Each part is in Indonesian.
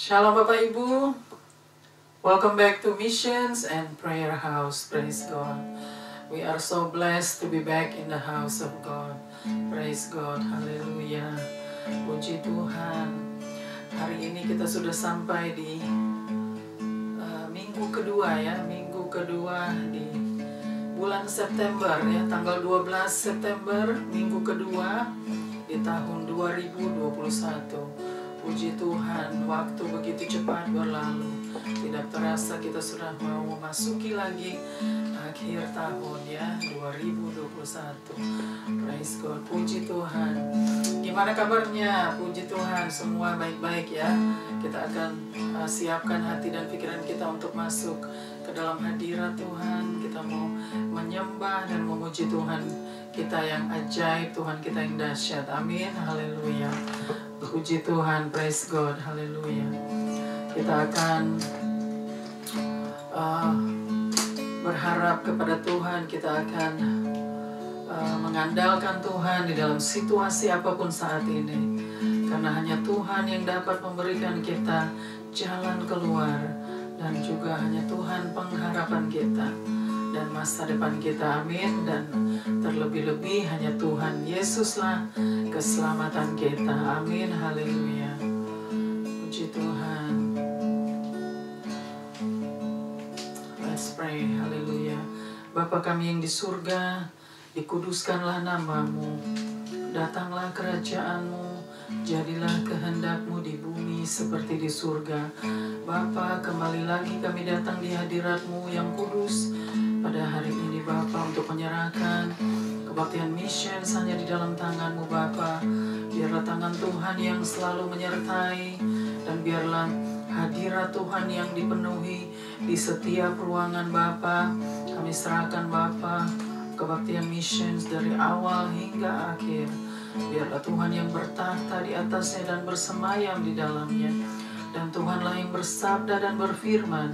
Shalom Bapak Ibu. Welcome back to Missions and Prayer House. Praise God. We are so blessed to be back in the house of God. Praise God. Haleluya. Puji Tuhan. Hari ini kita sudah sampai di minggu kedua ya. Minggu kedua di bulan September ya. Tanggal 12 September, minggu kedua di tahun 2021. Puji Tuhan, waktu begitu cepat berlalu. Tidak terasa kita sudah mau memasuki lagi akhir tahun ya, 2021. Praise God, puji Tuhan. Gimana kabarnya? Puji Tuhan, semua baik-baik ya. Kita akan siapkan hati dan pikiran kita untuk masuk ke dalam hadirat Tuhan. Kita mau menyembah dan memuji Tuhan kita yang ajaib, Tuhan kita yang dahsyat. Amin, haleluya. Puji Tuhan, praise God, haleluya. Kita akan berharap kepada Tuhan, kita akan mengandalkan Tuhan di dalam situasi apapun saat ini. Karena hanya Tuhan yang dapat memberikan kita jalan keluar, dan juga hanya Tuhan pengharapan kita dan masa depan kita, amin. Dan terlebih-lebih hanya Tuhan Yesuslah keselamatan kita, amin, haleluya. Puji Tuhan. Let's pray, haleluya. Bapa kami yang di surga, dikuduskanlah nama-Mu, datanglah kerajaan-Mu, jadilah kehendak-Mu di bumi seperti di surga. Bapa, kembali lagi kami datang di hadirat-Mu yang kudus pada hari ini Bapa, untuk menyerahkan kebaktian missions hanya di dalam tangan-Mu Bapa. Biarlah tangan Tuhan yang selalu menyertai, dan biarlah hadirat Tuhan yang dipenuhi di setiap ruangan Bapa. Kami serahkan Bapa kebaktian missions dari awal hingga akhir. Biarlah Tuhan yang bertahta di atasnya dan bersemayam di dalamnya. Dan Tuhanlah yang bersabda dan berfirman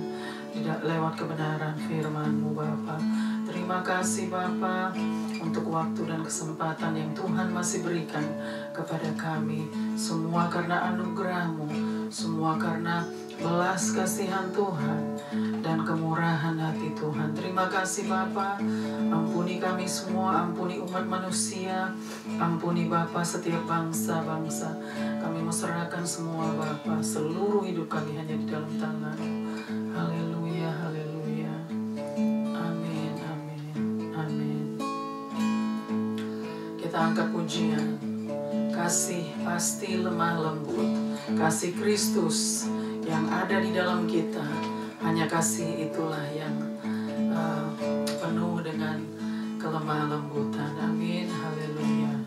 tidak lewat kebenaran firman-Mu Bapa. Terima kasih Bapa untuk waktu dan kesempatan yang Tuhan masih berikan kepada kami. Semua karena anugerah-Mu, semua karena belas kasihan Tuhan dan kemurahan hati Tuhan. Terima kasih Bapa. Ampuni kami semua, ampuni umat manusia, ampuni Bapa setiap bangsa-bangsa. Kami serahkan semua Bapa, seluruh hidup kami hanya di dalam tangan-Mu. Haleluya, haleluya. Amin, amin, amin. Kita angkat pujian. Kasih pasti lemah lembut, kasih Kristus yang ada di dalam kita. Hanya kasih itulah yang penuh dengan kelemah lembutan. Amin, haleluya.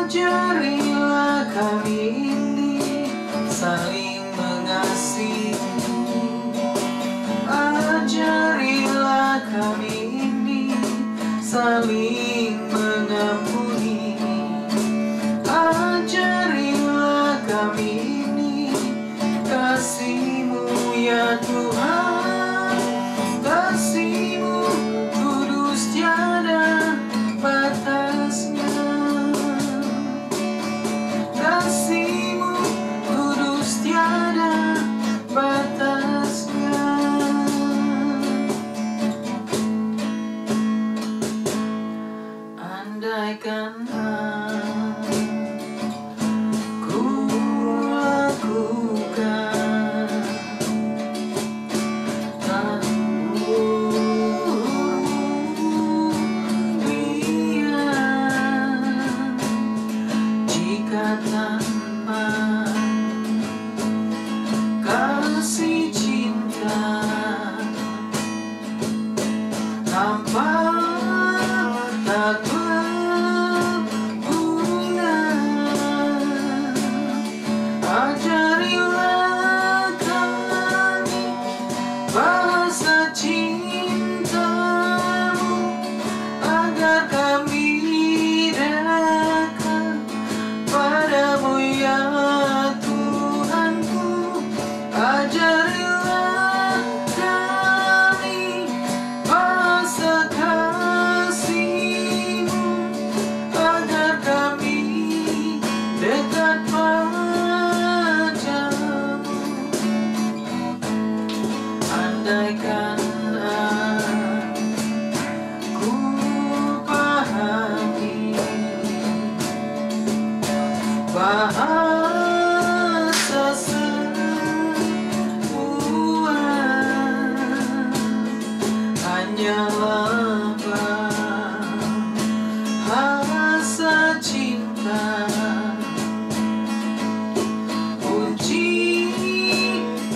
Ajarilah kami ini saling mengasihi. saling mengampuni. Ajarilah kami ini kasih-Mu ya Tuhan, kasih-Mu kudus tiada batasnya, kasih-Mu kudus tiada batasnya. Andaikan ku lakukan jika tanpa kasih cinta, tanpa tak berguna. Ajarilah kami bahasa cinta-Mu, agar kami dekat padamu ya Tuhanku. Ajarilah kami bahasa kasih-Mu, agar kami dekat padamu. Andaikan aku pahami bahasa semua hanyalah bahasa cinta, kunci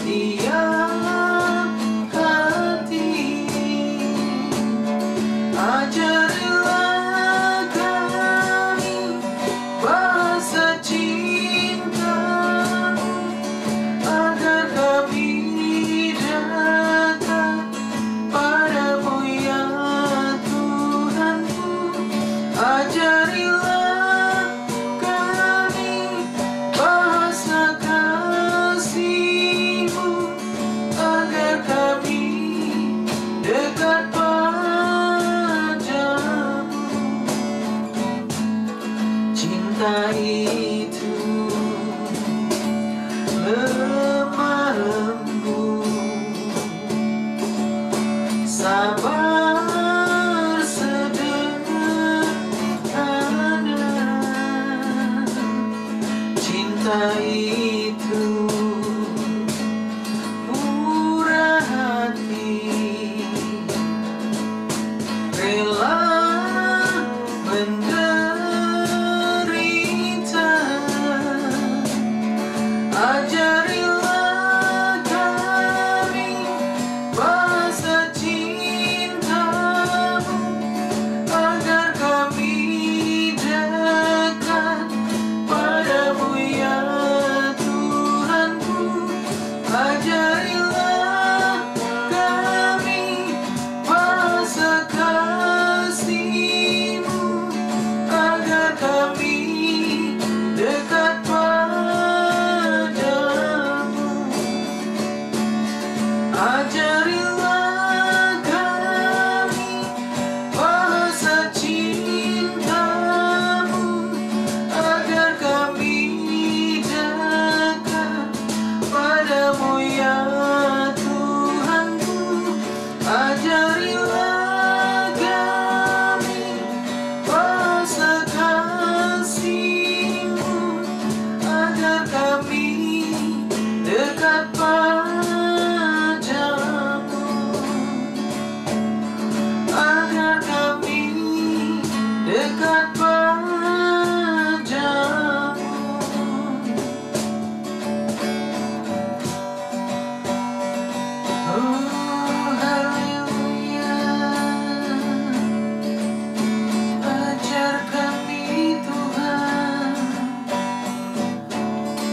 tiap hati. Ajarilah kami bahasa cinta-Mu, agar kami dekat padamu ya Tuhanku. Ajarilah kami bahasa kasih-Mu, agar kami dekat padamu. Cinta itu lemah lembut, sabar sederhana. Cinta itu murah hati, rela menderita. Ajarilah kami bahasa cinta-Mu, agar kami dekat padamu ya Tuhanku. Ajarilah kami bahasa kasih-Mu, agar kami dekat padamu. Ajarilah kami bahasa cinta-Mu, agar kami dekat padamu ya Tuhanku. Ajarilah kami bahasa kasih-Mu, agar kami dekat padamu, agar kami dekat padamu. Oh, haleluya. Ajar kami Tuhan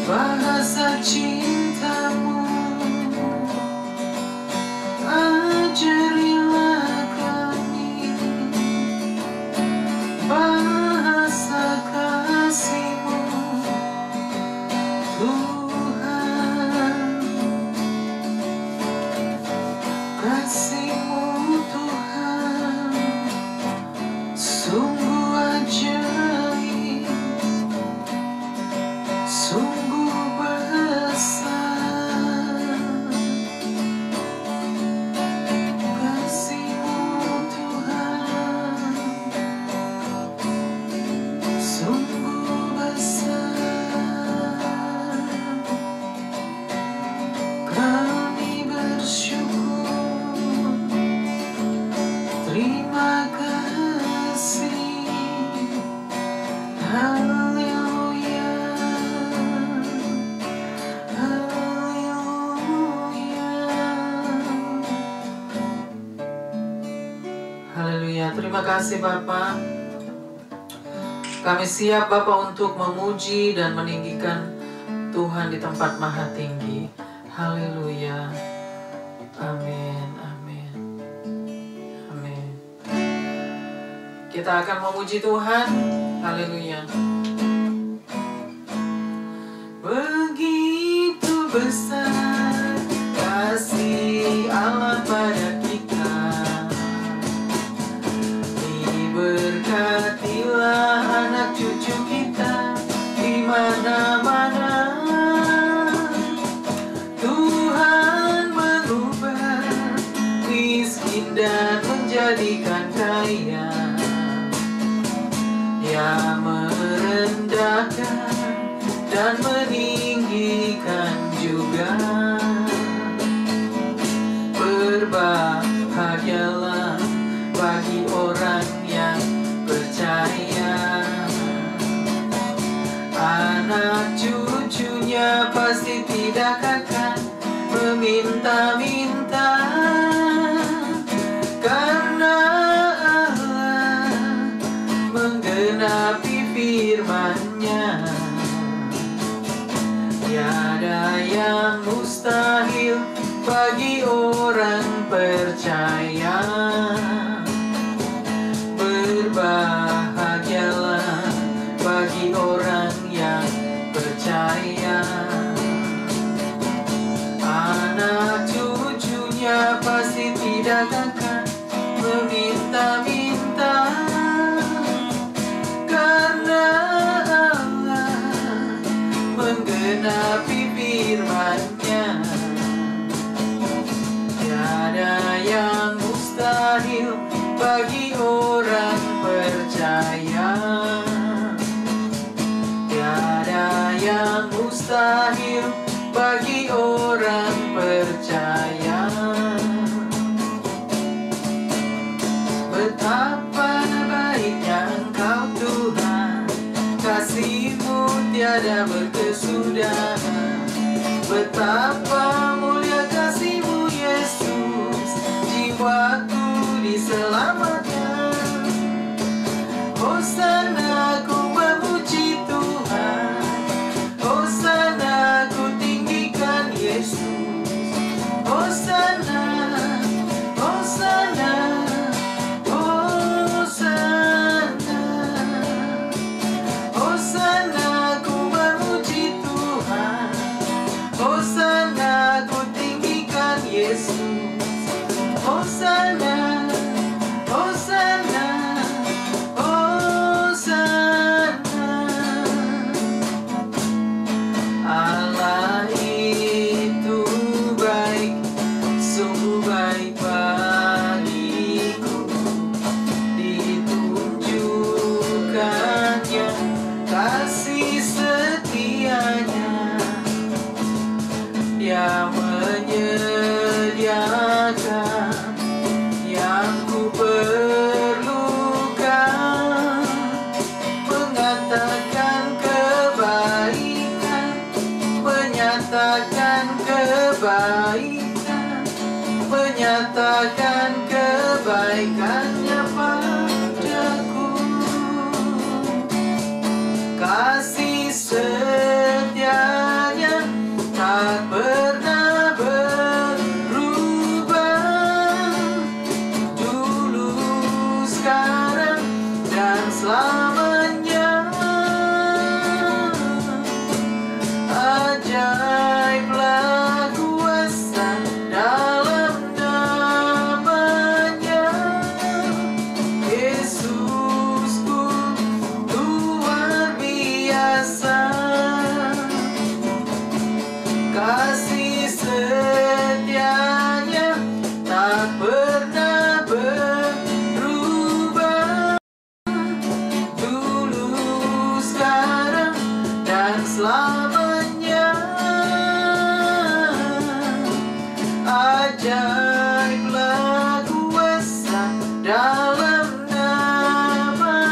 bahasa cinta-Mu, ajarilah kami Sungguh besar kasih-Mu Tuhan, sungguh besar. Kami bersyukur, terima kasih. Haleluya, haleluya, haleluya. Terima kasih Bapa. Kami siap Bapa untuk memuji dan meninggikan Tuhan di tempat maha tinggi. Haleluya. Amin, amin, amin. Kita akan memuji Tuhan. Haleluya. Begitu besar kasih Allah pada kita, diberkatilah anak cucu kita di mana-mana. Tuhan mengubah miskin dan menjadikan kaya. Dia merendahkan dan meninggikan juga. Berbahagialah bagi orang yang percaya. Anak cucunya pasti tidak akan meminta-minta, karena Allah menggenapi firman-Nya. Tiada yang mustahil bagi orang percaya. Berbahagialah bagi orang yang percaya. Anak cucunya pasti tidak akan meminta-minta, karena Allah menggenapi firman-Nya. Tiada yang mustahil bagi orang percaya. Tiada yang mustahil bagi orang percaya. Betapa baiknya Engkau Tuhan, kasih-Mu tiada berkesudahan. Betapa mulia kasih-Mu Yesus, jiwaku diselamatkan. Hosana ku memuji Tuhan, Hosana ku tinggikan Yesus. Hosana, Hosana, Hosana, Hosana ku memuji Tuhan, Hosana selamanya. Ajaiblah kuasa dalam namanya.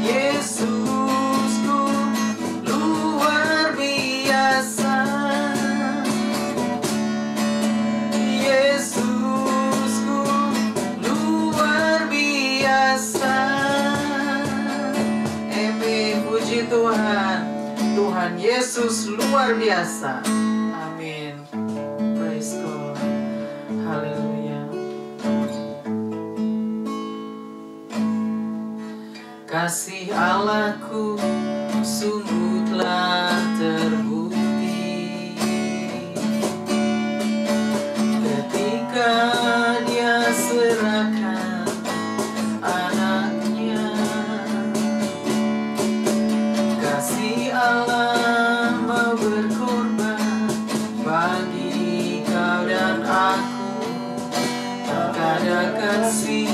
Yesusku luar biasa. Yesusku luar biasa. Puji Tuhan. Tuhan Yesus luar biasa. Amin. Praise God. Haleluya. Kasih Allahku sungguh telah terbukti ketika Dia serahkan anaknya. Kasih Allah mau berkorban bagi kau dan aku. Tak ada kasih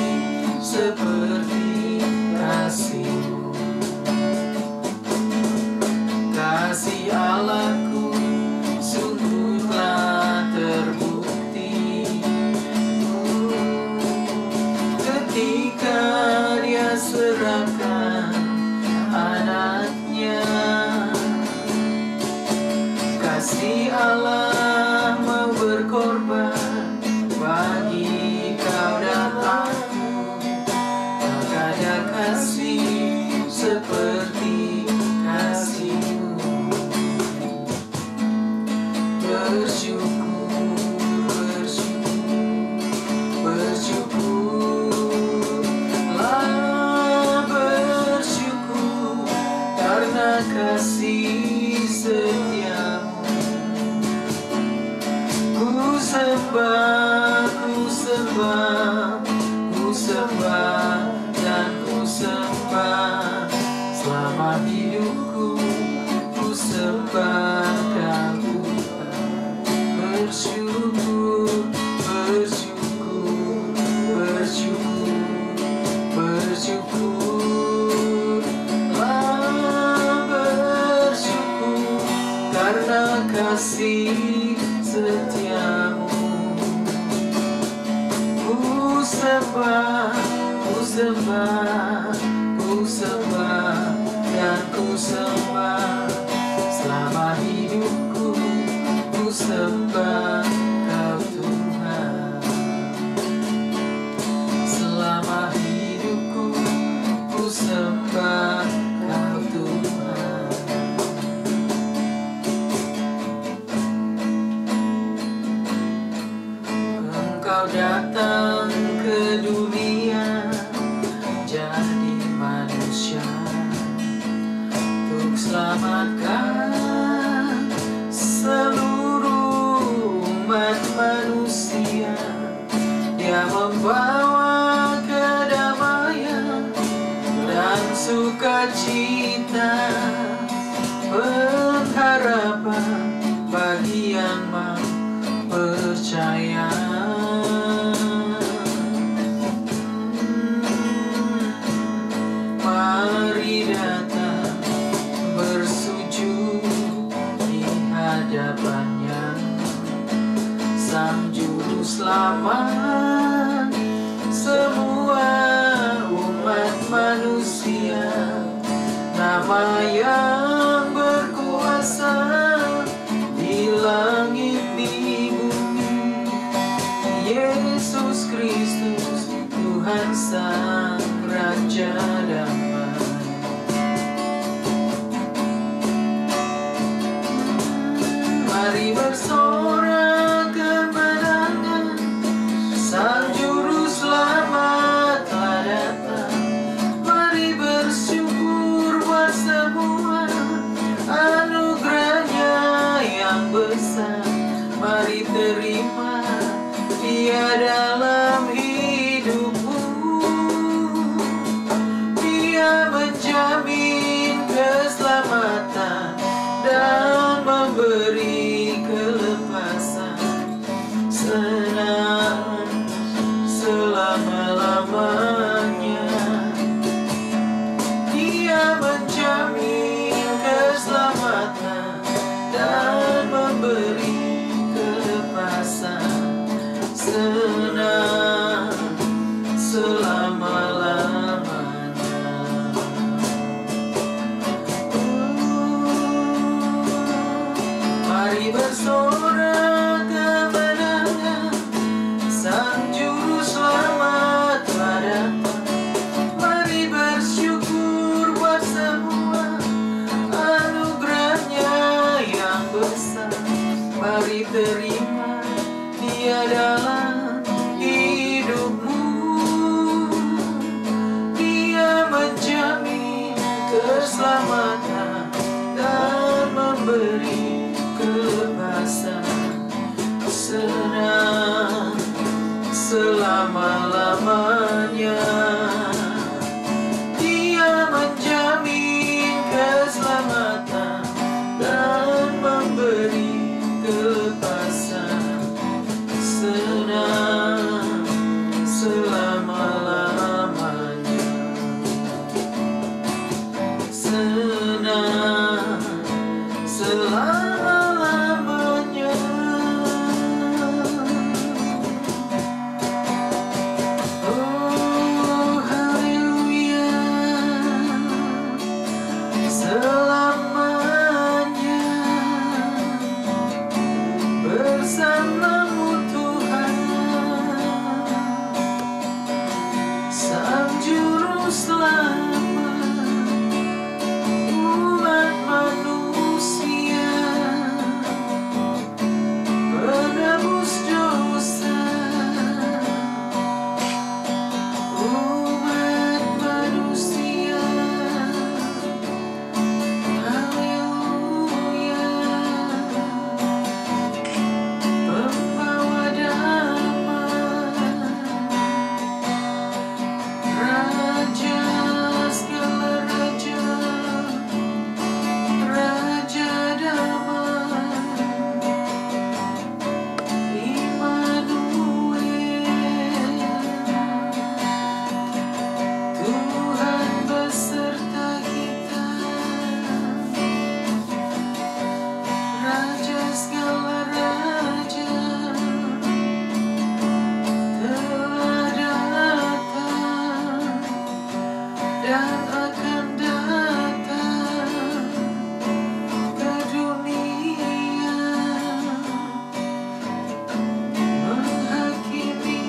seperti kasih-Mu. Kasih Allahku sungguh telah terbukti ketika Dia serahkan anaknya. Kasih Allah mau berkorban bagi kau dan aku. Tak ada kasih seperti kasih-Mu. Bersyukur, bersyukur, bersyukurlah, bersyukur karena kasih setia-Mu. Ku sembah, ku sembah, ku sembah dan ku sembah selama hidupku. Ku sembah Kau Tuhan. Bersyukur, bersyukur, bersyukur, bersyukurlah, bersyukur karena kasih setia-Mu. Ku sembah, ku sembah, ku sembah dan ku sembah selama hidupku. Ku sembah Kau Tuhan. Selama hidupku ku sembah Kau Tuhan. Engkau datang ke dunia jadi manusia untuk selamatkan seluruh umat manusia. Dia membawa kedamaian dan sukacita, pengharapan bagi yang mau percaya. Mari datang bersujud di hadapannya, Sang Juru Selamat semua umat manusia. Nama yang berkuasa di langit di bumi, Yesus Kristus Tuhan Sang Raja Damai. Mari bersorak kemenangan, Sang Juru Selamat telah datang. Mari bersyukur buat semua anugerahnya yang besar. Mari terima Dia dalam hidupmu. memberi kelepasan, senang selama-lamanya. Dia menjamin keselamatan dan memberi kelepasan, senang selama-lamanya. Senang selama-lamanya. Oh haleluya, selamanya bersamamu Tuhan, Sang Juru Selamat umat manusia, penebus dosa umat manusia. Haleluya, pembawa damai, Raja segala raja, Raja damai, Immanuel, Tuhan beserta kita, Raja segala raja telah datang dan akan datang ke dunia, menghakimi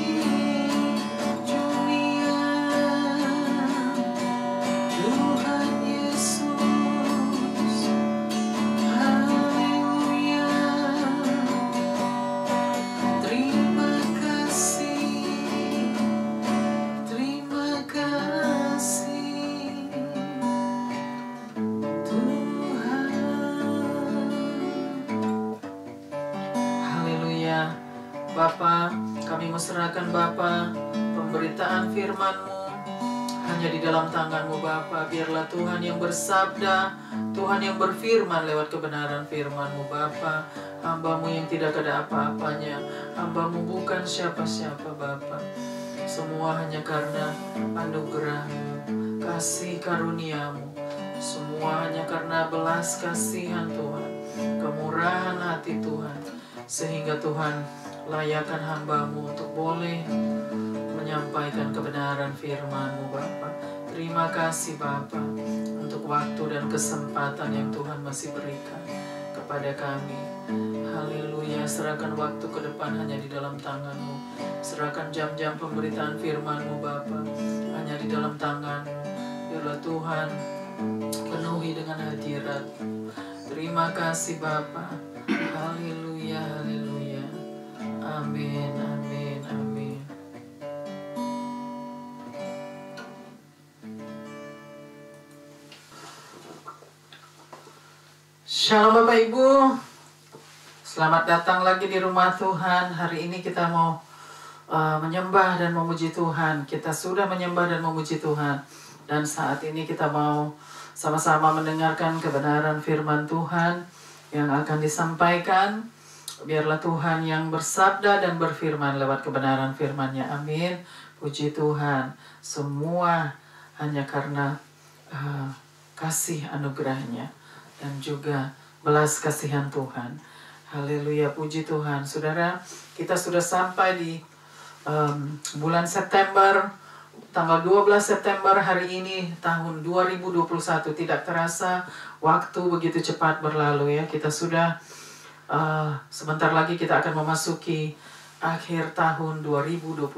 dunia. Tuhan Yesus, haleluya. Terima kasih, terima kasih Tuhan. Haleluya. Bapa, kami mau serahkan Bapa pemberitaan firman-Mu hanya di dalam tangan-Mu Bapa. Biarlah Tuhan yang bersabda, Tuhan yang berfirman lewat kebenaran firman-Mu Bapa. Hamba-Mu yang tidak ada apa-apanya, hamba-Mu bukan siapa-siapa Bapa. Semua hanya karena anugerah-Mu, kasih karunia-Mu. Semua hanya karena belas kasihan Tuhan, kemurahan hati Tuhan, sehingga Tuhan layakkan hamba-Mu untuk boleh menyampaikan kebenaran firman-Mu Bapa. Terima kasih Bapa untuk waktu dan kesempatan yang Tuhan masih berikan kepada kami. Haleluya, serahkan waktu ke depan hanya di dalam tangan-Mu. Serahkan jam-jam pemberitaan firman-Mu Bapa hanya di dalam tangan-Mu. Biarlah Tuhan penuhi dengan hadirat-Mu. Terima kasih Bapa. Haleluya, haleluya. Amin, amin, amin. Shalom Bapak Ibu. Selamat datang lagi di rumah Tuhan. Hari ini kita mau menyembah dan memuji Tuhan. Kita sudah menyembah dan memuji Tuhan. Dan saat ini kita mau sama-sama mendengarkan kebenaran firman Tuhan yang akan disampaikan. Biarlah Tuhan yang bersabda dan berfirman lewat kebenaran firman-Nya. Amin. Puji Tuhan. Semua hanya karena kasih anugerah-Nya dan juga belas kasihan Tuhan. Haleluya, puji Tuhan. Saudara, kita sudah sampai di bulan September, tanggal 12 September hari ini, tahun 2021. Tidak terasa, waktu begitu cepat berlalu ya. Kita sudah, sebentar lagi kita akan memasuki akhir tahun 2021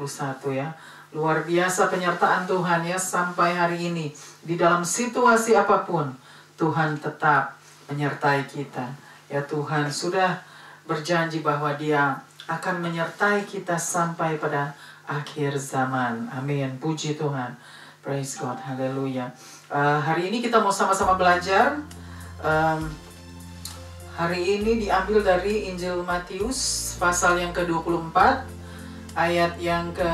ya. Luar biasa penyertaan Tuhan ya, sampai hari ini. Di dalam situasi apapun, Tuhan tetap menyertai kita. Ya, Tuhan sudah berjanji bahwa Dia akan menyertai kita sampai pada akhir zaman. Amin. Puji Tuhan. Praise God. Haleluya. Hari ini kita mau sama-sama belajar Hari ini diambil dari Injil Matius pasal yang ke-24 ayat yang ke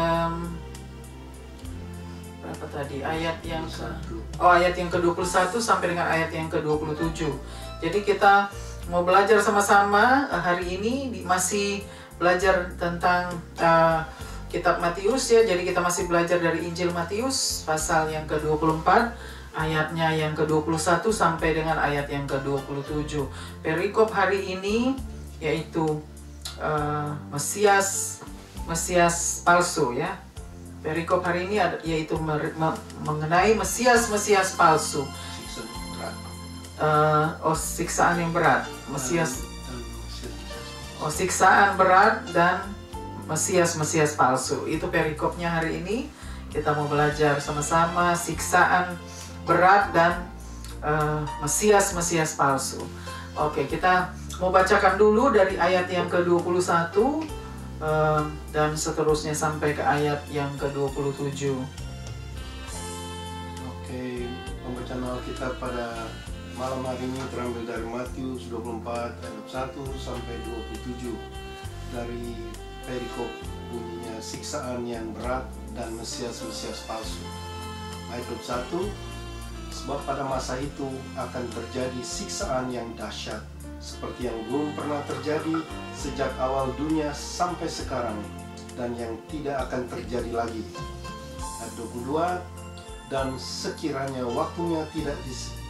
berapa tadi? Ayat yang ke-21 sampai dengan ayat yang ke-27. Jadi kita mau belajar sama-sama hari ini masih belajar tentang kitab Matius ya. Jadi kita masih belajar dari Injil Matius pasal yang ke-24 ayatnya yang ke-21 sampai dengan ayat yang ke-27. Perikop hari ini yaitu Mesias palsu ya. Perikop hari ini yaitu mengenai Mesias palsu. Siksaan yang berat. Siksaan berat dan Mesias palsu. Itu perikopnya hari ini. Kita mau belajar sama-sama siksaan berat dan Mesias palsu. Oke, kita mau bacakan dulu dari ayat yang ke-21 dan seterusnya sampai ke ayat yang ke-27. Oke, pembacaan Alkitab pada malam hari ini terambil dari Matius 24 ayat 1 sampai 27. Dari perikop bunyinya siksaan yang berat dan Mesias palsu. Ayat 21, sebab pada masa itu akan terjadi siksaan yang dahsyat seperti yang belum pernah terjadi sejak awal dunia sampai sekarang, dan yang tidak akan terjadi lagi. Ayat 22, dan sekiranya waktunya tidak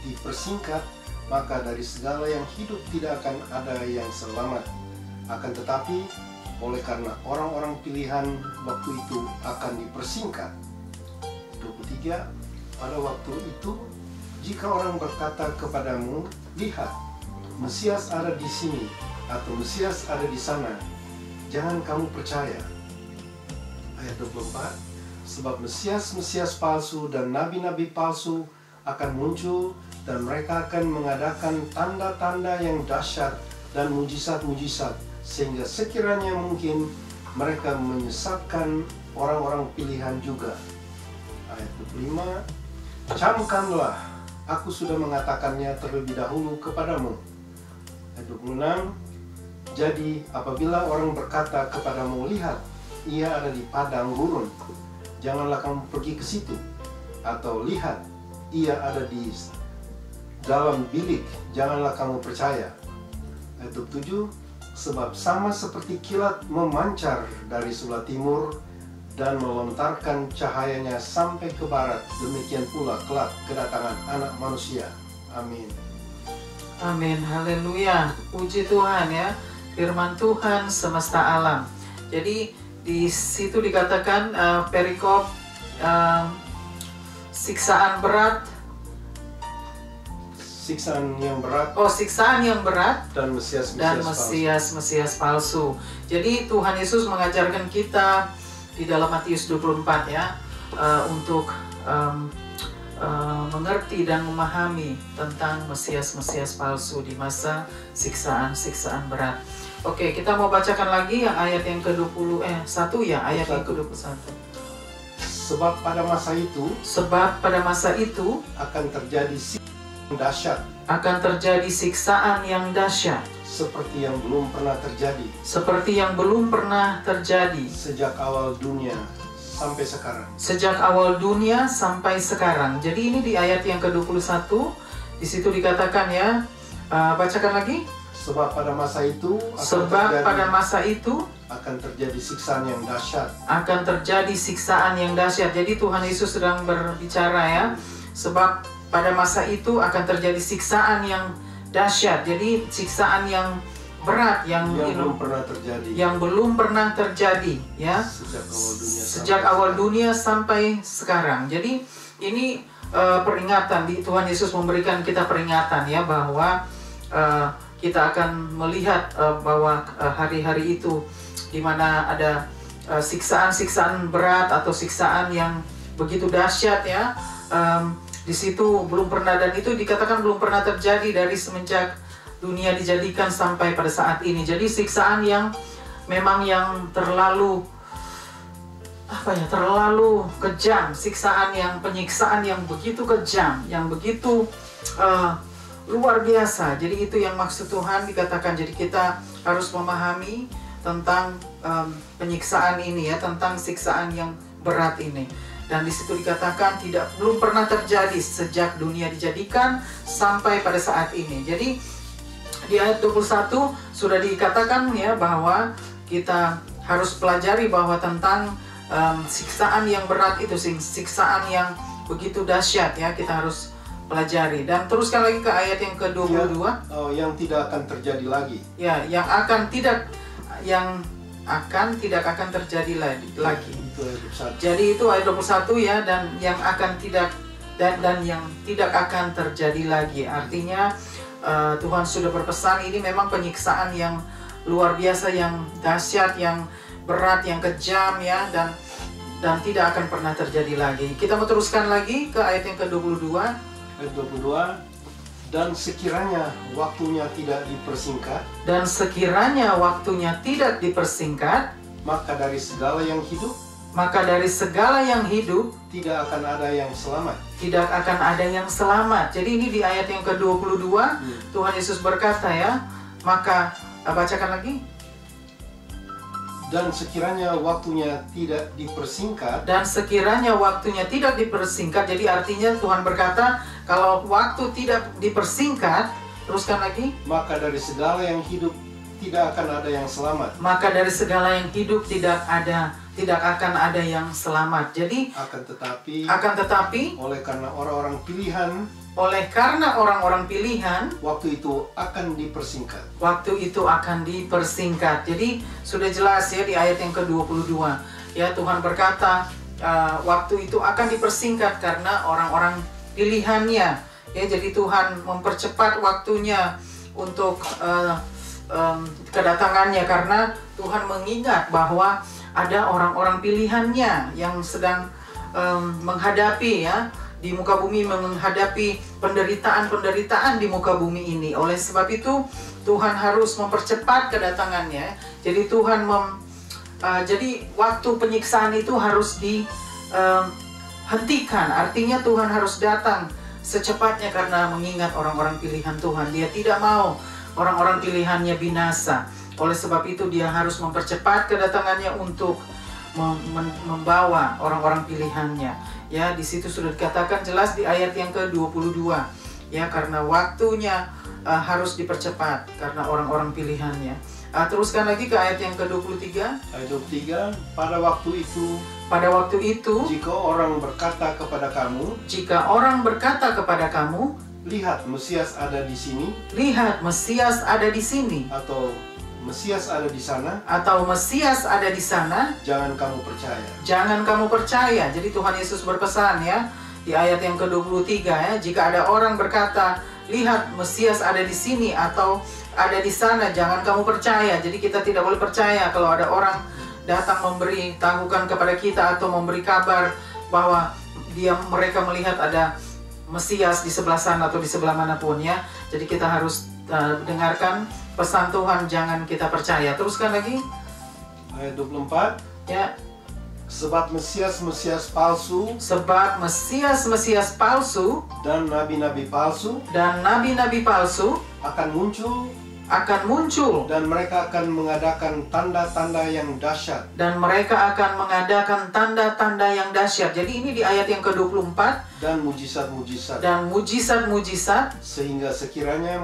dipersingkat, maka dari segala yang hidup tidak akan ada yang selamat. Akan tetapi, oleh karena orang-orang pilihan waktu itu akan dipersingkat. 23, pada waktu itu, jika orang berkata kepadamu, lihat, Mesias ada di sini, atau Mesias ada di sana, jangan kamu percaya. Ayat 24, sebab Mesias palsu dan nabi-nabi palsu akan muncul, dan mereka akan mengadakan tanda-tanda yang dahsyat dan mujizat-mujizat, sehingga sekiranya mungkin mereka menyesatkan orang-orang pilihan juga. Ayat 25, camkanlah, aku sudah mengatakannya terlebih dahulu kepadamu. Ayat 26, jadi apabila orang berkata kepadamu, lihat, ia ada di padang gurun, janganlah kamu pergi ke situ. Atau lihat, ia ada di dalam bilik, janganlah kamu percaya. Ayat 27, sebab sama seperti kilat memancar dari sebelah timur dan melontarkan cahayanya sampai ke barat, demikian pula kelak kedatangan Anak Manusia. Amin. Amin, haleluya, puji Tuhan ya, firman Tuhan semesta alam. Jadi di situ dikatakan perikop siksaan yang berat dan Mesias palsu. Jadi Tuhan Yesus mengajarkan kita di dalam Matius 24 ya, untuk mengerti dan memahami tentang Mesias palsu di masa siksaan berat. Oke, kita mau bacakan lagi yang ayat yang ke-21 ya, ayat yang ke-21. Sebab pada masa itu akan terjadi siksaan yang dahsyat seperti yang belum pernah terjadi sejak awal dunia sampai sekarang. Jadi ini di ayat yang ke-21 di situ dikatakan ya, bacakan lagi. Sebab pada masa itu akan terjadi siksaan yang dahsyat. Jadi Tuhan Yesus sedang berbicara ya. Sebab pada masa itu akan terjadi siksaan yang dahsyat. Jadi siksaan yang berat yang belum pernah terjadi ya. Sejak awal dunia sampai sekarang. Jadi ini peringatan, Tuhan Yesus memberikan kita peringatan ya, bahwa kita akan melihat bahwa hari-hari itu di mana ada siksaan-siksaan berat atau siksaan yang begitu dahsyat ya. Di situ belum pernah, dan itu dikatakan belum pernah terjadi dari semenjak dunia dijadikan sampai pada saat ini. Jadi siksaan yang memang yang terlalu penyiksaan yang begitu kejam, yang begitu luar biasa. Jadi itu yang maksud Tuhan dikatakan. Jadi kita harus memahami tentang penyiksaan ini ya, tentang siksaan yang berat ini. Dan di situ dikatakan belum pernah terjadi sejak dunia dijadikan sampai pada saat ini. Jadi di ayat 21 sudah dikatakan ya bahwa kita harus pelajari bahwa tentang siksaan yang berat itu, siksaan yang begitu dahsyat ya, kita harus pelajari. Dan teruskan lagi ke ayat yang ke-22. Yang tidak akan terjadi lagi. Ya, yang tidak akan terjadi lagi. Jadi itu ayat 21 ya, dan yang akan tidak dan yang tidak akan terjadi lagi. Artinya Tuhan sudah berpesan, ini memang penyiksaan yang luar biasa, yang dahsyat, yang berat, yang kejam ya, dan tidak akan pernah terjadi lagi. Kita mau teruskan lagi ke ayat yang ke-22. Ayat 22. Dan sekiranya waktunya tidak dipersingkat. Dan sekiranya waktunya tidak dipersingkat. Maka dari segala yang hidup. Maka dari segala yang hidup. Tidak akan ada yang selamat. Tidak akan ada yang selamat. Jadi ini di ayat yang ke-22. Tuhan Yesus berkata ya. Maka, bacakan lagi. Dan sekiranya waktunya tidak dipersingkat. Dan sekiranya waktunya tidak dipersingkat. Jadi artinya Tuhan berkata, kalau waktu tidak dipersingkat, teruskan lagi. Maka dari segala yang hidup tidak akan ada yang selamat. Maka dari segala yang hidup tidak akan ada yang selamat. Jadi akan tetapi oleh karena orang-orang pilihan, waktu itu akan dipersingkat. Waktu itu akan dipersingkat. Jadi sudah jelas ya di ayat yang ke-22. Ya, Tuhan berkata waktu itu akan dipersingkat karena orang-orang pilihannya. Ya, jadi Tuhan mempercepat waktunya untuk kedatangannya, karena Tuhan mengingat bahwa ada orang-orang pilihannya yang sedang menghadapi ya di muka bumi, menghadapi penderitaan di muka bumi ini. Oleh sebab itu Tuhan harus mempercepat kedatangannya. Jadi jadi waktu penyiksaan itu harus dihentikan. Artinya Tuhan harus datang secepatnya karena mengingat orang-orang pilihan Tuhan. Dia tidak mau orang-orang pilihannya binasa. Oleh sebab itu dia harus mempercepat kedatangannya untuk membawa orang-orang pilihannya. Ya, di situ sudah dikatakan jelas di ayat yang ke-22. Ya, karena waktunya harus dipercepat karena orang-orang pilihannya. Teruskan lagi ke ayat yang ke-23. Ayat 23, pada waktu itu, jika orang berkata kepada kamu, lihat, Mesias ada di sini. Lihat, Mesias ada di sini. Atau Mesias ada di sana. Jangan kamu percaya. Jangan kamu percaya. Jadi Tuhan Yesus berpesan ya di ayat yang ke-23 ya, jika ada orang berkata, lihat, Mesias ada di sini atau ada di sana, jangan kamu percaya. Jadi kita tidak boleh percaya kalau ada orang datang memberitahukan kepada kita atau memberi kabar bahwa mereka melihat ada Mesias di sebelah sana atau di sebelah manapun ya. Jadi kita harus dengarkan pesan Tuhan, jangan kita percaya. Teruskan lagi. Ayat 24. Ya. Sebab Mesias palsu. Dan nabi-nabi palsu. Akan muncul. Dan mereka akan mengadakan tanda-tanda yang dahsyat. Jadi ini di ayat yang ke-24. Dan mujizat-mujizat. Sehingga sekiranya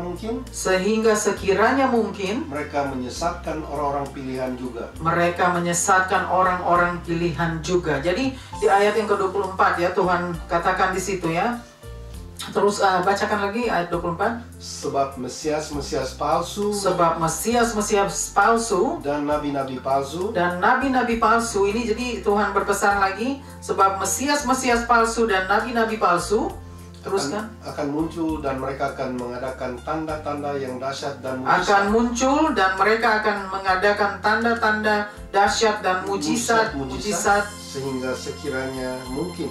mungkin. Mereka menyesatkan orang-orang pilihan juga. Jadi di ayat yang ke-24 ya, Tuhan katakan di situ ya. Terus bacakan lagi ayat 24. Sebab Mesias palsu. Dan nabi-nabi palsu. Ini jadi Tuhan berpesan lagi, sebab Mesias palsu dan nabi-nabi palsu. Teruskan. Akan muncul dan mereka akan mengadakan tanda-tanda yang dahsyat dan mujizat. Sehingga sekiranya mungkin.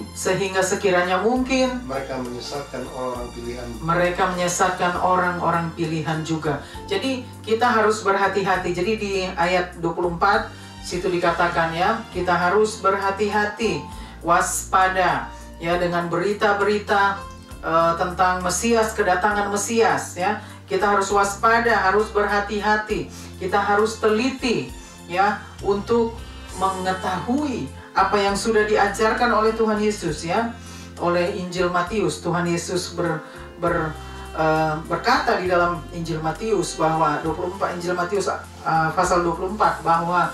Mereka menyesatkan orang-orang pilihan juga. Jadi kita harus berhati-hati. Jadi di ayat 24 situ dikatakan ya, kita harus berhati-hati, waspada ya dengan berita-berita tentang Mesias, kedatangan Mesias ya. Kita harus waspada, harus berhati-hati, kita harus teliti ya untuk mengetahui apa yang sudah diajarkan oleh Tuhan Yesus ya. Oleh Injil Matius, Tuhan Yesus berkata di dalam Injil Matius bahwa 24 Injil Matius pasal 24 bahwa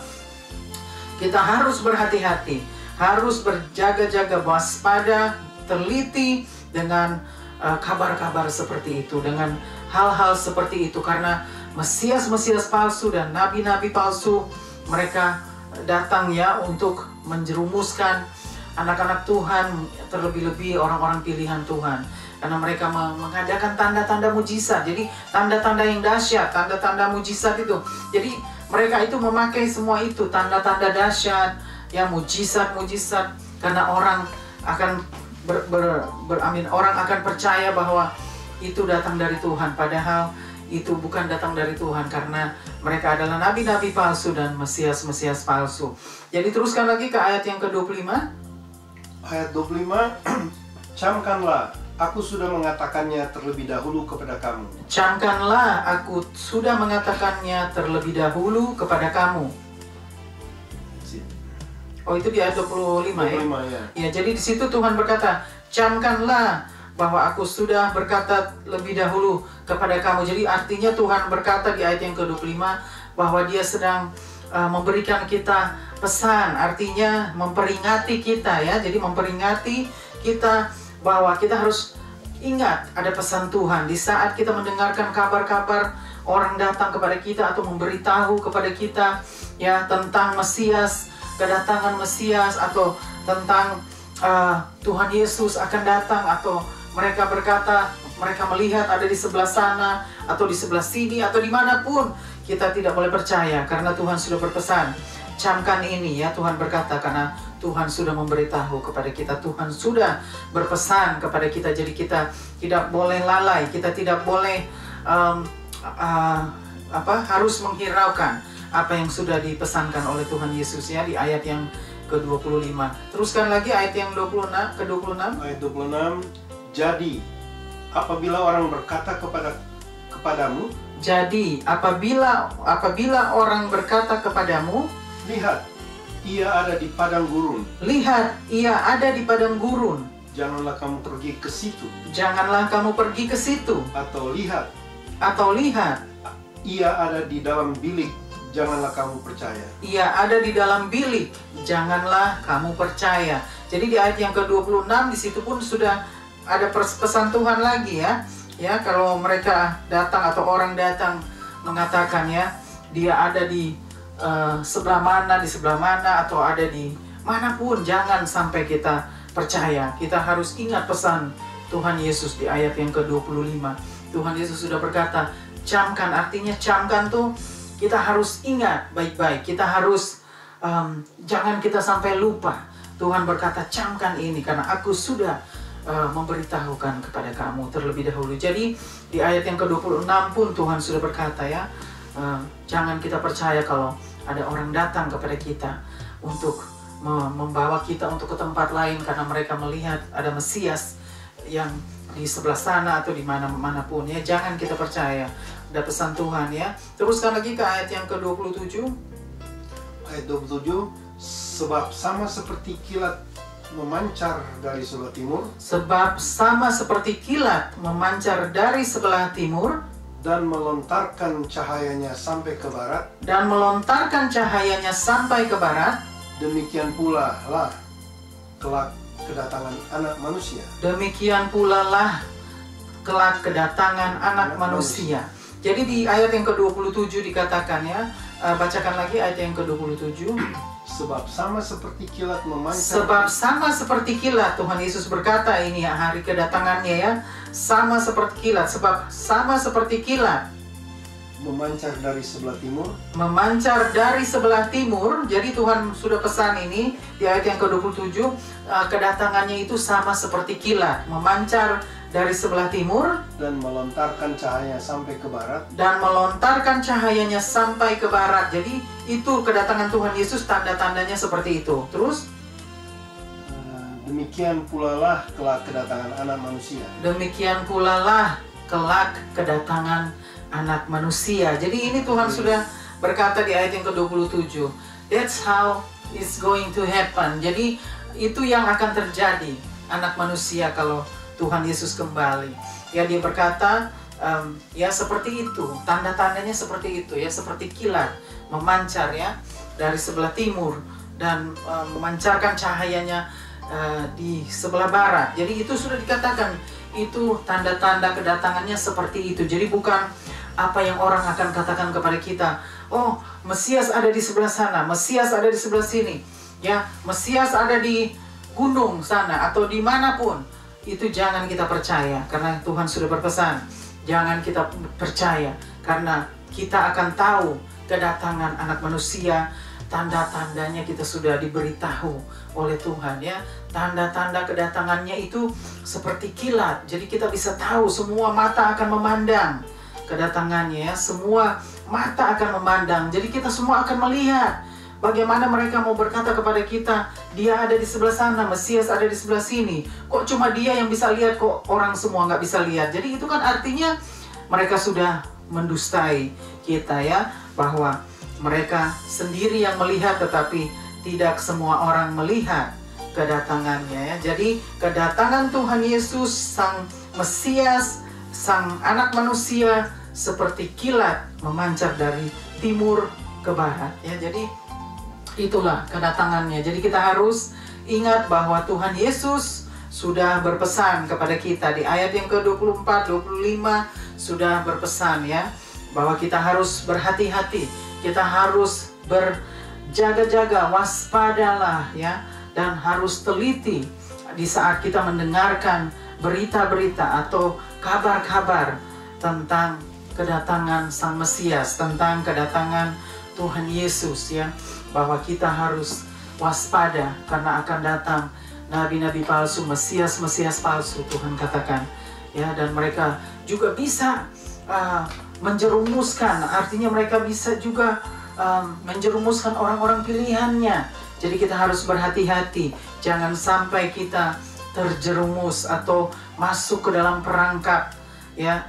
kita harus berhati-hati, harus berjaga-jaga, waspada, teliti dengan kabar-kabar seperti itu, dengan hal-hal seperti itu, karena Mesias-Mesias palsu dan nabi-nabi palsu mereka datang ya untuk menjerumuskan anak-anak Tuhan, terlebih-lebih orang-orang pilihan Tuhan, karena mereka mengadakan tanda-tanda mujizat. Jadi tanda-tanda yang dahsyat, tanda-tanda mujizat itu. Jadi mereka itu memakai semua itu, tanda-tanda dahsyat, ya mujizat-mujizat, karena orang akan orang akan percaya bahwa itu datang dari Tuhan, padahal itu bukan datang dari Tuhan, karena mereka adalah nabi-nabi palsu dan Mesias-Mesias palsu. Jadi teruskan lagi ke ayat yang ke-25. Ayat 25, camkanlah, aku sudah mengatakannya terlebih dahulu kepada kamu. Camkanlah, aku sudah mengatakannya terlebih dahulu kepada kamu. Oh, itu di ayat 25 ya? 25 ya. Ya, jadi di situ Tuhan berkata, camkanlah bahwa aku sudah berkata lebih dahulu kepada kamu. Jadi artinya Tuhan berkata di ayat yang ke-25 bahwa Dia sedang memberikan kita pesan, artinya memperingati kita ya. Jadi memperingati kita bahwa kita harus ingat ada pesan Tuhan di saat kita mendengarkan kabar-kabar orang datang kepada kita atau memberitahu kepada kita ya tentang Mesias, kedatangan Mesias, atau tentang Tuhan Yesus akan datang, atau mereka berkata mereka melihat ada di sebelah sana atau di sebelah sini atau dimanapun, kita tidak boleh percaya karena Tuhan sudah berpesan. Camkan ini ya, Tuhan berkata, karena Tuhan sudah memberitahu kepada kita, Tuhan sudah berpesan kepada kita. Jadi kita tidak boleh lalai, kita tidak boleh harus menghiraukan apa yang sudah dipesankan oleh Tuhan Yesus ya di ayat yang ke-25. Teruskan lagi ayat yang ke-26. Ayat 26, jadi apabila orang berkata kepadamu, jadi apabila orang berkata kepadamu, lihat, ia ada di padang gurun. Lihat, ia ada di padang gurun. Janganlah kamu pergi ke situ. Janganlah kamu pergi ke situ. Atau lihat, ia ada di dalam bilik. Janganlah kamu percaya. Ia ada di dalam bilik. Janganlah kamu percaya. Jadi di ayat yang ke-26 di situ pun sudah ada pesan Tuhan lagi ya. Ya, kalau mereka datang atau orang datang mengatakan ya, dia ada di sebelah mana atau ada di manapun, jangan sampai kita percaya. Kita harus ingat pesan Tuhan Yesus di ayat yang ke-25. Tuhan Yesus sudah berkata, camkan, artinya camkan tuh kita harus ingat baik-baik. Kita harus jangan kita sampai lupa. Tuhan berkata, camkan ini karena aku sudah memberitahukan kepada kamu terlebih dahulu. Jadi di ayat yang ke-26 pun Tuhan sudah berkata ya, jangan kita percaya kalau ada orang datang kepada kita untuk membawa kita untuk ke tempat lain karena mereka melihat ada Mesias yang di sebelah sana atau di manapun ya. Jangan kita percaya. Ada pesan Tuhan ya. Teruskan lagi ke ayat yang ke-27. Ayat 27, sebab sama seperti kilat memancar dari sebelah timur. Sebab sama seperti kilat memancar dari sebelah timur. Dan melontarkan cahayanya sampai ke barat. Dan melontarkan cahayanya sampai ke barat. Demikian pula lah kelak kedatangan anak manusia. Demikian pula lah kelak kedatangan anak manusia. Jadi di ayat yang ke-27 dikatakan ya, bacakan lagi ayat yang ke-27. Sebab sama seperti kilat memancar. Sebab sama seperti kilat, Tuhan Yesus berkata ini ya, hari kedatangannya ya, sama seperti kilat. Sebab sama seperti kilat memancar dari sebelah timur. Memancar dari sebelah timur. Jadi Tuhan sudah pesan ini di ayat yang ke-27, kedatangannya itu sama seperti kilat, memancar dari sebelah timur. Dan melontarkan cahaya sampai ke barat. Dan melontarkan cahayanya sampai ke barat. Jadi itu kedatangan Tuhan Yesus, tanda-tandanya seperti itu. Terus demikian pula lah kelak kedatangan anak manusia. Demikian pula lah kelak kedatangan anak manusia. Jadi ini Tuhan sudah berkata di ayat yang ke-27. That's how it's going to happen. Jadi itu yang akan terjadi anak manusia kalau Tuhan Yesus kembali. Ya, dia berkata ya seperti itu, tanda-tandanya seperti itu ya, seperti kilat memancar ya dari sebelah timur dan memancarkan cahayanya di sebelah barat. Jadi itu sudah dikatakan, itu tanda-tanda kedatangannya seperti itu. Jadi bukan apa yang orang akan katakan kepada kita, oh Mesias ada di sebelah sana, Mesias ada di sebelah sini, ya Mesias ada di gunung sana atau dimanapun. Itu jangan kita percaya, karena Tuhan sudah berpesan, jangan kita percaya, karena kita akan tahu kedatangan anak manusia. Tanda-tandanya kita sudah diberitahu oleh Tuhan ya. Tanda-tanda kedatangannya itu seperti kilat. Jadi kita bisa tahu, semua mata akan memandang kedatangannya ya. Semua mata akan memandang. Jadi kita semua akan melihat bagaimana mereka mau berkata kepada kita, dia ada di sebelah sana, Mesias ada di sebelah sini. Kok cuma dia yang bisa lihat, kok orang semua nggak bisa lihat. Jadi itu kan artinya mereka sudah mendustai kita ya, bahwa mereka sendiri yang melihat, tetapi tidak semua orang melihat kedatangannya ya. Jadi kedatangan Tuhan Yesus, Sang Mesias, Sang Anak Manusia, seperti kilat memancar dari timur ke barat ya. Jadi itulah kedatangannya. Jadi kita harus ingat bahwa Tuhan Yesus sudah berpesan kepada kita di ayat yang ke-24, 25 sudah berpesan ya, bahwa kita harus berhati-hati. Kita harus berjaga-jaga, waspadalah ya, dan harus teliti di saat kita mendengarkan berita-berita atau kabar-kabar tentang kedatangan Sang Mesias, tentang kedatangan Tuhan Yesus ya, bahwa kita harus waspada karena akan datang nabi-nabi palsu, Mesias-Mesias palsu, Tuhan katakan ya, dan mereka juga bisa menjerumuskan, artinya mereka bisa juga menjerumuskan orang-orang pilihannya. Jadi kita harus berhati-hati, jangan sampai kita terjerumus atau masuk ke dalam perangkap ya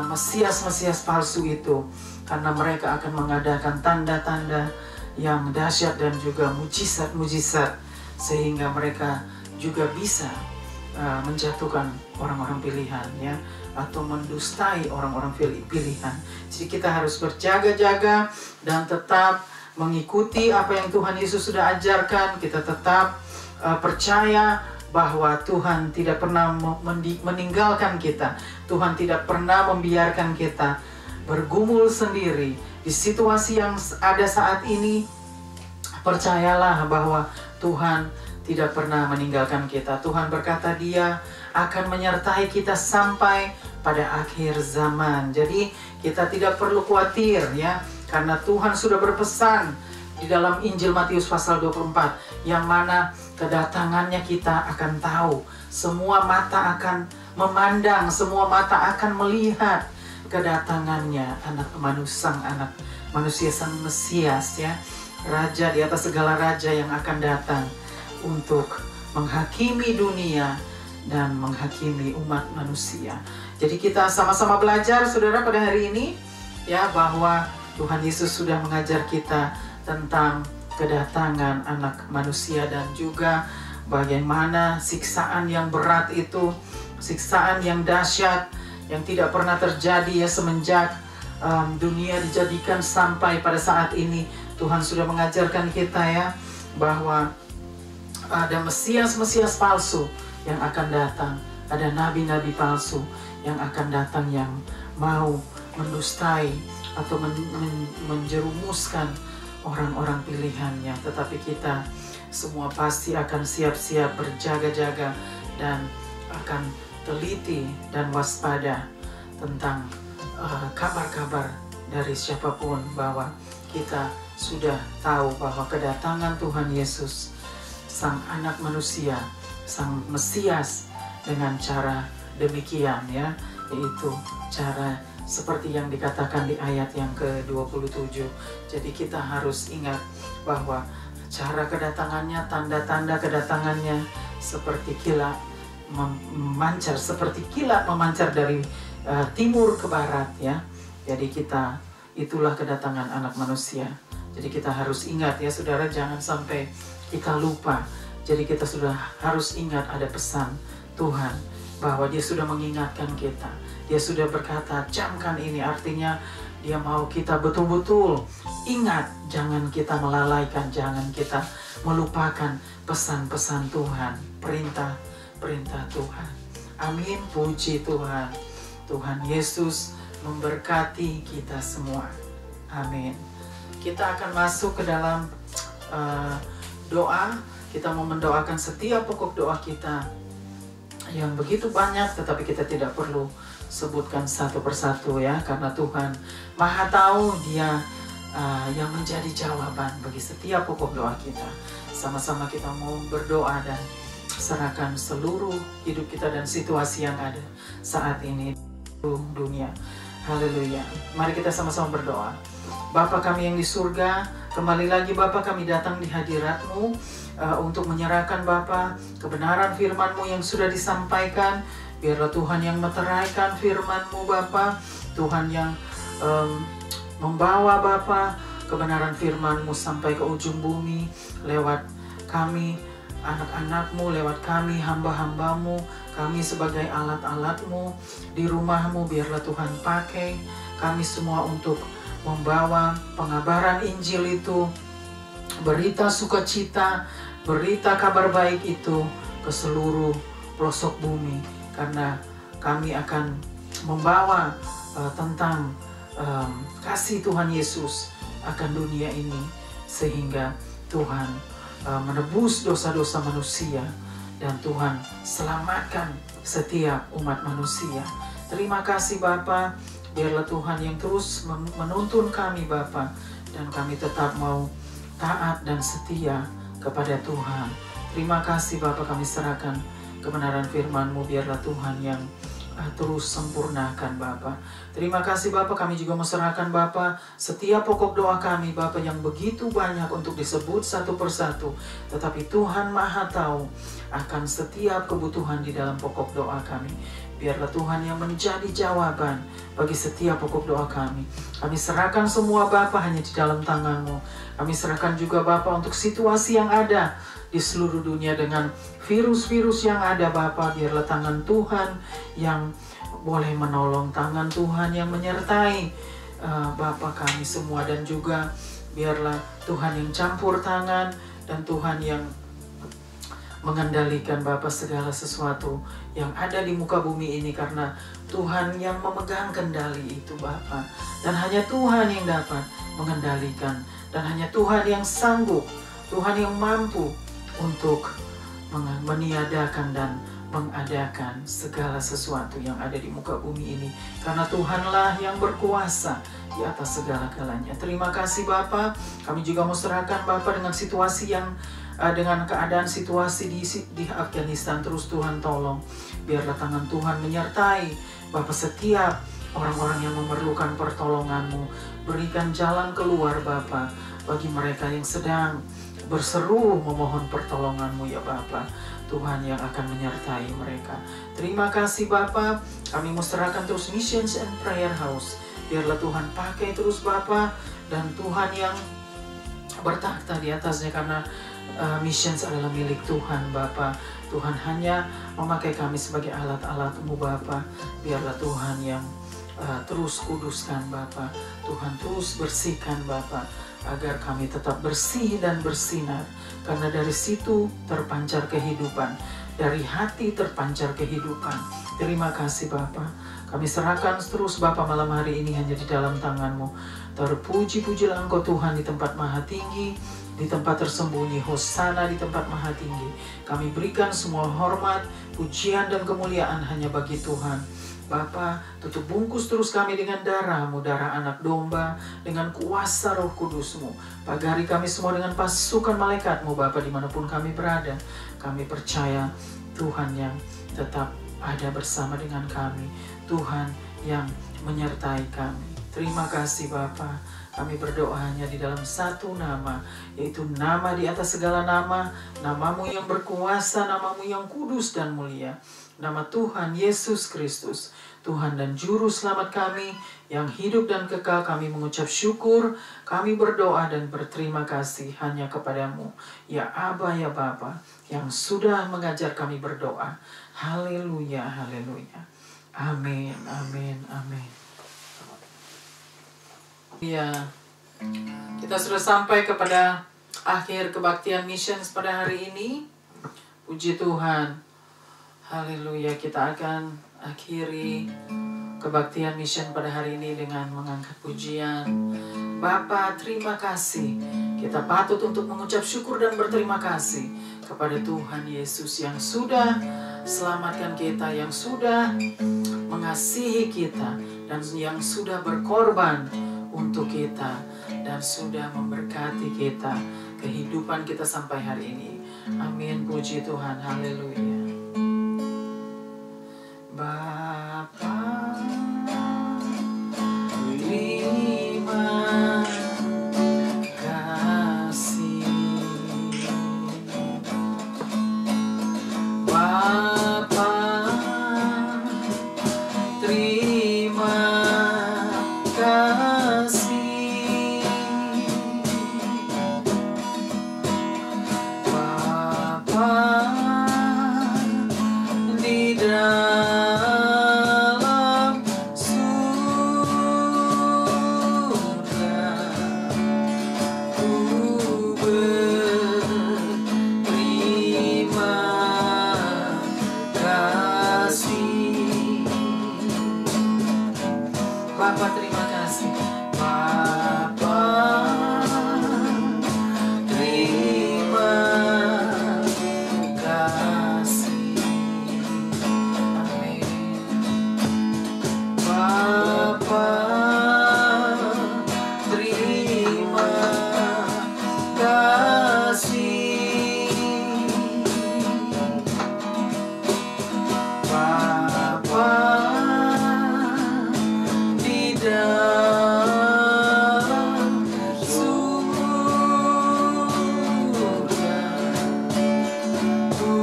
Mesias-Mesias palsu itu, karena mereka akan mengadakan tanda-tanda yang dahsyat dan juga mujizat-mujizat, sehingga mereka juga bisa menjatuhkan orang-orang pilihan ya, atau mendustai orang-orang pilihan. Jadi kita harus berjaga-jaga dan tetap mengikuti apa yang Tuhan Yesus sudah ajarkan. Kita tetap percaya bahwa Tuhan tidak pernah meninggalkan kita. Tuhan tidak pernah membiarkan kita bergumul sendiri di situasi yang ada saat ini. Percayalah bahwa Tuhan tidak pernah meninggalkan kita. Tuhan berkata Dia akan menyertai kita sampai pada akhir zaman. Jadi kita tidak perlu khawatir ya, karena Tuhan sudah berpesan di dalam Injil Matius pasal 24, yang mana kedatangannya kita akan tahu. Semua mata akan memandang, semua mata akan melihat kedatangannya anak manusia, Sang Mesias ya, Raja di atas segala raja yang akan datang untuk menghakimi dunia dan menghakimi umat manusia. Jadi kita sama-sama belajar saudara pada hari ini ya, bahwa Tuhan Yesus sudah mengajar kita tentang kedatangan anak manusia dan juga bagaimana siksaan yang berat itu, siksaan yang dahsyat yang tidak pernah terjadi ya semenjak dunia dijadikan sampai pada saat ini. Tuhan sudah mengajarkan kita ya, bahwa ada Mesias-Mesias palsu yang akan datang, ada nabi-nabi palsu yang akan datang, yang mau mendustai atau menjerumuskan orang-orang pilihannya. Tetapi kita semua pasti akan siap-siap berjaga-jaga dan akan teliti dan waspada tentang kabar-kabar dari siapapun, bahwa kita sudah tahu bahwa kedatangan Tuhan Yesus, Sang Anak Manusia, Sang Mesias, dengan cara demikian ya, yaitu cara seperti yang dikatakan di ayat yang ke-27. Jadi kita harus ingat bahwa cara kedatangannya, tanda-tanda kedatangannya seperti kilat memancar, seperti kilat memancar dari timur ke barat ya. Jadi itulah kedatangan Anak Manusia. Jadi kita harus ingat ya saudara, jangan sampai kita lupa. Jadi kita sudah harus ingat ada pesan Tuhan bahwa Dia sudah mengingatkan kita. Dia sudah berkata, camkan ini, artinya Dia mau kita betul-betul ingat, jangan kita melalaikan, jangan kita melupakan pesan-pesan Tuhan, perintah Tuhan. Amin, puji Tuhan. Tuhan Yesus memberkati kita semua. Amin. Kita akan masuk ke dalam doa. Kita mau mendoakan setiap pokok doa kita yang begitu banyak, tetapi kita tidak perlu sebutkan satu persatu ya, karena Tuhan Maha tahu, Dia yang menjadi jawaban bagi setiap pokok doa kita. Sama-sama kita mau berdoa dan serahkan seluruh hidup kita dan situasi yang ada saat ini di dunia. Haleluya. Mari kita sama-sama berdoa. Bapa kami yang di surga, kembali lagi Bapa kami datang di hadirat-Mu untuk menyerahkan Bapa kebenaran firman-Mu yang sudah disampaikan. Biarlah Tuhan yang meteraikan firman-Mu Bapa, Tuhan yang membawa Bapa kebenaran firman-Mu sampai ke ujung bumi lewat kami anak-anak-Mu, lewat kami hamba-hamba-Mu, kami sebagai alat-alat-Mu di rumah-Mu. Biarlah Tuhan pakai kami semua untuk membawa pengabaran Injil itu, berita sukacita, berita kabar baik itu ke seluruh pelosok bumi. Karena kami akan membawa tentang kasih Tuhan Yesus akan dunia ini, sehingga Tuhan menebus dosa-dosa manusia dan Tuhan selamatkan setiap umat manusia. Terima kasih Bapa, biarlah Tuhan yang terus menuntun kami Bapa, dan kami tetap mau taat dan setia kepada Tuhan. Terima kasih Bapa, kami serahkan kebenaran firman-Mu, biarlah Tuhan yang terus sempurnakan Bapa. Terima kasih Bapa, kami juga menserahkan Bapa setiap pokok doa kami Bapa yang begitu banyak untuk disebut satu persatu, tetapi Tuhan Maha tahu akan setiap kebutuhan di dalam pokok doa kami. Biarlah Tuhan yang menjadi jawaban bagi setiap pokok doa kami. Kami serahkan semua Bapa hanya di dalam tangan-Mu. Kami serahkan juga Bapa untuk situasi yang ada di seluruh dunia dengan virus-virus yang ada Bapa. Biarlah tangan Tuhan yang boleh menolong, tangan Tuhan yang menyertai Bapa kami semua, dan juga biarlah Tuhan yang campur tangan dan Tuhan yang mengendalikan Bapa segala sesuatu yang ada di muka bumi ini, karena Tuhan yang memegang kendali itu Bapa, dan hanya Tuhan yang dapat mengendalikan, dan hanya Tuhan yang sanggup, Tuhan yang mampu untuk meniadakan dan mengadakan segala sesuatu yang ada di muka bumi ini, karena Tuhanlah yang berkuasa di atas segala-galanya. Terima kasih Bapa. Kami juga mau serahkan Bapa dengan situasi yang dengan keadaan situasi di Afghanistan. Terus Tuhan tolong, biarlah tangan Tuhan menyertai Bapa setiap orang-orang yang memerlukan pertolongan-Mu. Berikan jalan keluar Bapa bagi mereka yang sedang berseru memohon pertolongan-Mu ya Bapa. Tuhan yang akan menyertai mereka. Terima kasih Bapa. Kami mau serahkan terus Missions and Prayer House. Biarlah Tuhan pakai terus Bapa, dan Tuhan yang bertakhta di atasnya, karena missions adalah milik Tuhan Bapa. Tuhan hanya memakai kami sebagai alat-alat-Mu Bapa. Biarlah Tuhan yang terus kuduskan Bapa. Tuhan terus bersihkan Bapa, agar kami tetap bersih dan bersinar, karena dari situ terpancar kehidupan, dari hati terpancar kehidupan. Terima kasih Bapa. Kami serahkan terus Bapa malam hari ini hanya di dalam tangan-Mu. Terpuji-pujilah Engkau Tuhan di tempat maha tinggi, di tempat tersembunyi. Hosana di tempat maha tinggi. Kami berikan semua hormat, pujian dan kemuliaan hanya bagi Tuhan. Bapa, tutup bungkus terus kami dengan darah-Mu, darah anak domba, dengan kuasa Roh Kudus-Mu. Pagari kami semua dengan pasukan malaikat-Mu Bapa, dimanapun kami berada. Kami percaya Tuhan yang tetap ada bersama dengan kami, Tuhan yang menyertai kami. Terima kasih Bapa. Kami berdoa hanya di dalam satu nama, yaitu nama di atas segala nama, namamu yang berkuasa, namamu yang kudus dan mulia, nama Tuhan Yesus Kristus, Tuhan dan Juru Selamat kami, yang hidup dan kekal. Kami mengucap syukur, kami berdoa dan berterima kasih hanya kepadamu, ya Aba ya Bapa, yang sudah mengajar kami berdoa. Haleluya, haleluya. Amin, amin, amin. Ya, kita sudah sampai kepada akhir kebaktian missions pada hari ini. Puji Tuhan. Haleluya, kita akan akhiri kebaktian mission pada hari ini dengan mengangkat pujian. Bapa, terima kasih. Kita patut untuk mengucap syukur dan berterima kasih kepada Tuhan Yesus yang sudah selamatkan kita, yang sudah mengasihi kita, dan yang sudah berkorban untuk kita, dan sudah memberkati kita, kehidupan kita sampai hari ini. Amin, puji Tuhan, haleluya. Bapa, terima kasih. Bapa, terima kasih. Bapa, di dalam surga, ku berterima kasih. Bapa, terima kasih. Bapa, terima kasih. Amin. Bapa, terima kasih. Bapa, di dalam surga, ku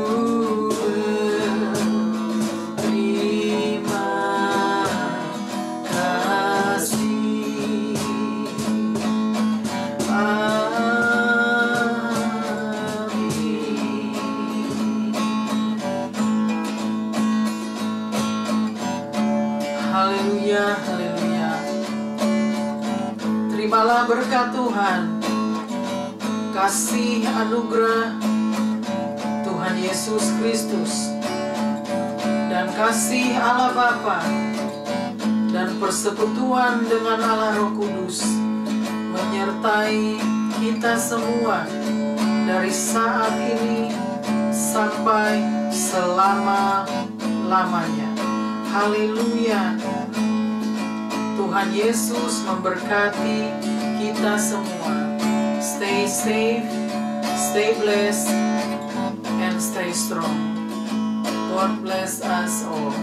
berterima kasih. Amin. Haleluya, haleluya. Terimalah berkat Tuhan, kasih anugerah Tuhan Yesus Kristus, dan kasih Allah Bapa, dan persekutuan dengan Allah Roh Kudus menyertai kita semua dari saat ini sampai selama-lamanya. Haleluya. Tuhan Yesus memberkati kita semua. Stay safe, stay blessed, and stay strong. God bless us all.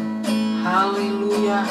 Haleluya.